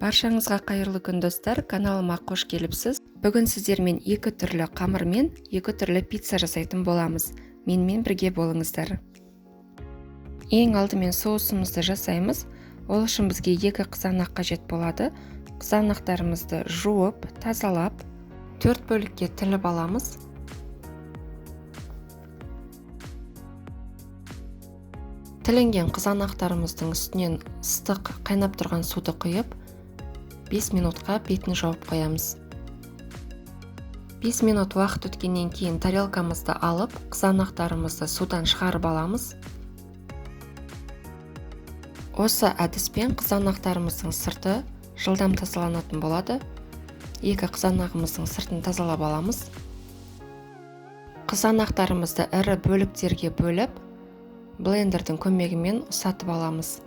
Баршаңызға қайырлы күн достар, каналыма қош келіпсіз. Бүгін сіздермен екі түрлі қамырмен екі түрлі пицца жасайтын боламыз. Менімен бірге болыңыздар. Ең алдымен соусымызды жасаймыз. Ол үшін бізге екі қызанақ қажет болады. Қызанақтарымызды жуып, тазалап, 4 бөлікке тіліп аламыз. Тілінген қызанақтарымыздың үстінен ыстық қайнап тұрған суды құйып, 5 минутқа бетін жауып қоямыз. 5 минут уақыт өткеннен кейін тарелкамызды алып, қызанақтарымызды судан шығарып аламыз. Осы әдіспен қызанақтарымыздың сырты жылдам тазаланатын болады. Екі қызанағымыздың сыртын тазалап аламыз. Қызанақтарымызды ірі бөліктерге бөліп, блендердің көмегімен ұсатып аламыз.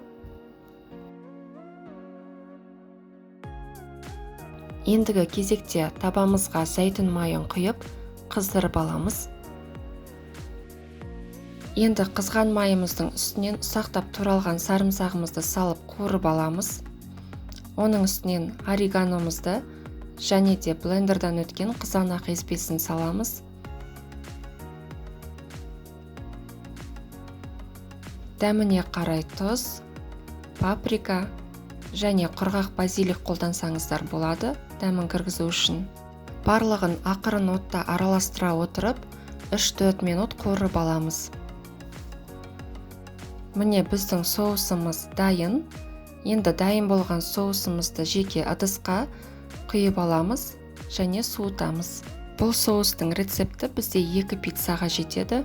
Ендігі кезекте табамызға зәйтүн майын құйып, қыздырып аламыз. Енді қызған майымыздың үстінен ұсақтап туралған сарымсағымызды салып қуырып аламыз. Оның үстінен орегономызды және де блендердан өткен қызанақ еспесін саламыз. Дәміне қарай тұз, паприка және құрғақ базилик қолдансаңыздар болады, дәмін кіргізу үшін. Барлығын ақырын отта араластыра отырып, 3-4 минут қуырып аламыз. Міне біздің соусымыз дайын. Енді дайын болған соусымызды жеке ыдысқа құйып аламыз және суытамыз. Бұл соустың рецепті бізде 2 пиццаға жетеді.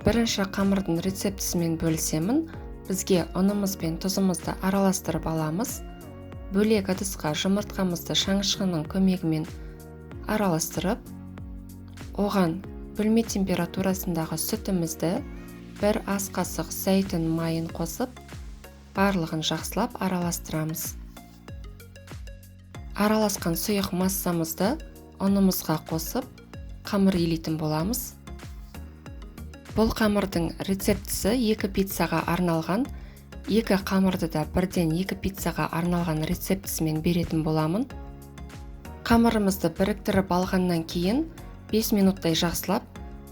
Бірінші қамырдың рецептісімен бөлісемін. Бізге ұнымыз бен тұзымызды араластырып аламыз. Бөлек ыдысқа жұмыртқамызды шаңшығының көмегімен араластырып, оған бөлме температурасындағы сүтімізді 1 ас қасық зәйтүн майын қосып, барлығын жақсылап араластырамыз. Араласқан сұйық массамызды ұнымызға қосып, қамыр илейтін боламыз. Бұл қамырдың рецептісі 2 пиццаға арналған. 2 қамырды да бірден 2 пиццаға арналған рецептісімен беретін боламын. Қамырымызды біріктіріп алғаннан кейін 5 минуттай жақсылап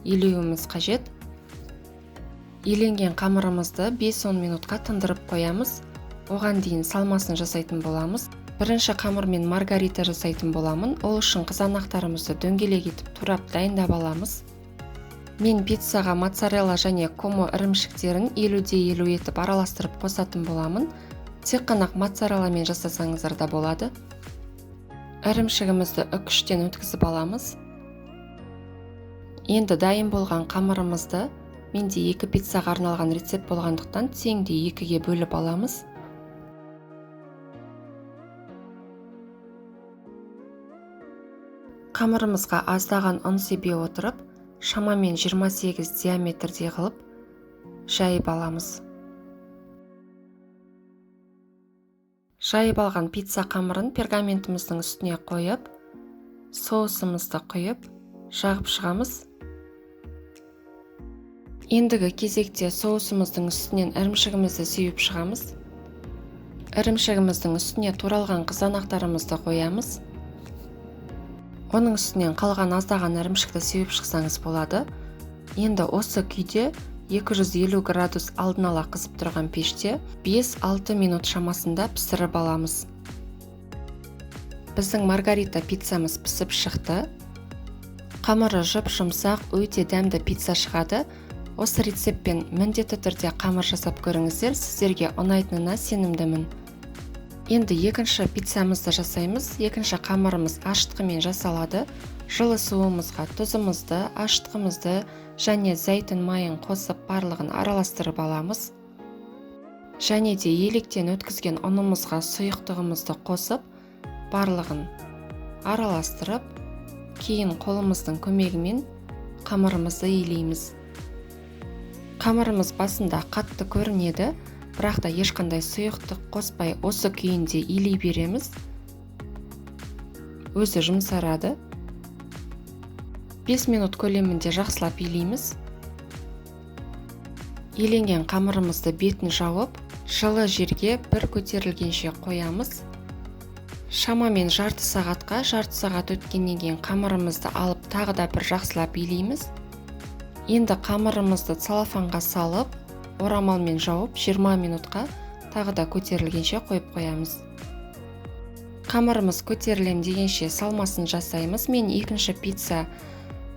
илеуіміз қажет. Иленген қамырымызды 5-10 минутқа тындырып қоямыз. Оған дейін салмасын жасайтын боламыз. Бірінші қамырмен маргарита жасайтын боламын. Ол үшін қызанақтарымызды дөңгелек етіп турап дайындап аламыз. Мен пиццаға моцарелла және комо ірімшіктерін 50-50 етіп араластырып қосатын боламын. Тек қана моцарелламен жасасаңыздар да болады. Ірімшігімізді үкіштен өткізіп аламыз. Енді дайын болған қамырымызды менде 2 пиццаға арналған рецепт болғандықтан теңдей 2-ге бөліп аламыз. Қамырымызға аздаған ұн себе отырып, шамамен 28 диаметрде қылып жайып аламыз. Жайып алған пицца қамырын пергаментіміздің үстіне қойып, соусымызды құйып, жағып шығамыз. Ендігі кезекте соусымыздың үстінен ірімшігімізді сеуіп шығамыз. Ірімшігіміздің үстіне туралған қызанақтарымызды қоямыз. Оның үстінен қалған аздаған ірімшікті сеуіп шықсаңыз болады. Енді осы күйде 250 градус алдын ала қызып тұрған пеште 5-6 минут шамасында пісіріп аламыз. Біздің маргарита пиццамыз пісіп шықты. Қамыры жұп-жұмсақ, өте дәмді пицца шығады. Осы рецептпен міндетті түрде қамыр жасап көріңіздер, сіздерге ұнайтынына сенімдімін. Енді екінші пиццамызды жасаймыз. Екінші қамырымыз ашытқымен жасалады. Жылы суымызға тұзымызды, ашытқымызды және зәйтүн майын қосып барлығын араластырып аламыз. Және де електен өткізген ұнымызға сұйықтығымызды қосып, барлығын араластырып, кейін қолымыздың көмегімен қамырымызды илейміз. Қамырымыз басында қатты көрінеді, бірақ та ешқандай сұйықтық қоспай осы күйінде илей береміз. Өзі жұмсарады. 5 минут көлемінде жақсылап илейміз. Иленген қамырымызды бетін жауып, жылы жерге бір көтерілгенше қоямыз. Шамамен жарты сағат өткеннен кейін қамырымызды алып тағы да бір жақсылап илейміз. Енді қамырымызды целлофанға салып, орамалмен жауып 20 минутқа тағы да көтерілгенше қойып қоямыз. Қамырымыз көтерілем дегенше салмасын жасаймыз. Мен екінші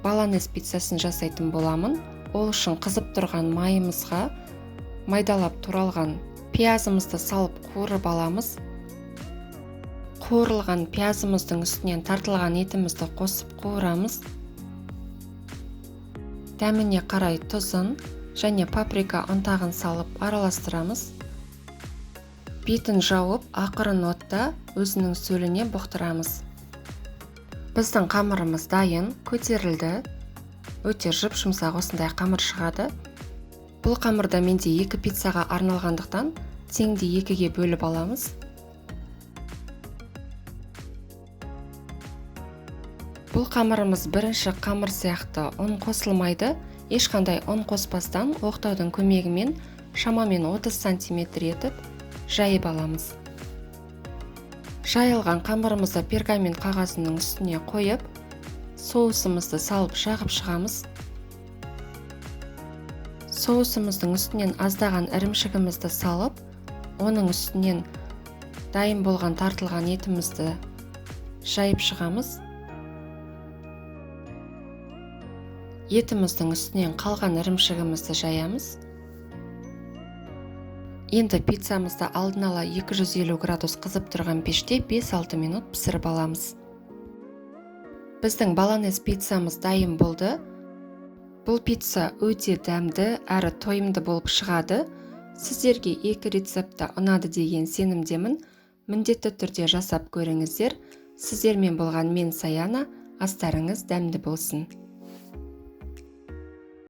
баланес пиццасын жасайтын боламын. Ол үшін қызып тұрған майымызға майдалап туралған пиязымызды салып қуырып аламыз. Қуырылған пиязымыздың үстінен тартылған етімізді қосып қуырамыз. Дәміне қарай тұзын және паприка ұнтағын салып араластырамыз. Бетін жауып, ақырын отта өзінің сөліне бұқтырамыз. Біздің қамырымыз дайын, көтерілді. Өте жұп-жұмсақ осындай қамыр шығады. Бұл қамырда менде 2 пиццаға арналғандықтан теңде 2-ге бөліп аламыз. Бұл қамырымыз бірінші қамыр сияқты ұн қосылмайды. Ешқандай ұн қоспастан оқтаудың көмегімен шамамен 30 см етіп жайып аламыз. Жайылған қамырымызды пергамент қағазының үстіне қойып, соусымызды салып жағып шығамыз. Соусымыздың үстінен аздаған ірімшігімізді салып, оның үстінен дайын болған тартылған етімізді жайып шығамыз. Етіміздің үстінен қалған ірімшігімізді жаямыз. Енді пиццамызды алдын ала 250 градус қызып тұрған пеште 5-6 минут пісіріп аламыз. Біздің баланес пиццамыз дайын болды. Бұл пицца өте дәмді әрі тойымды болып шығады. Сіздерге 2 рецепті ұнады деген сенімдемін. Міндетті түрде жасап көріңіздер. Сіздермен болған мен Саяна. Астарыңыз дәмді болсын.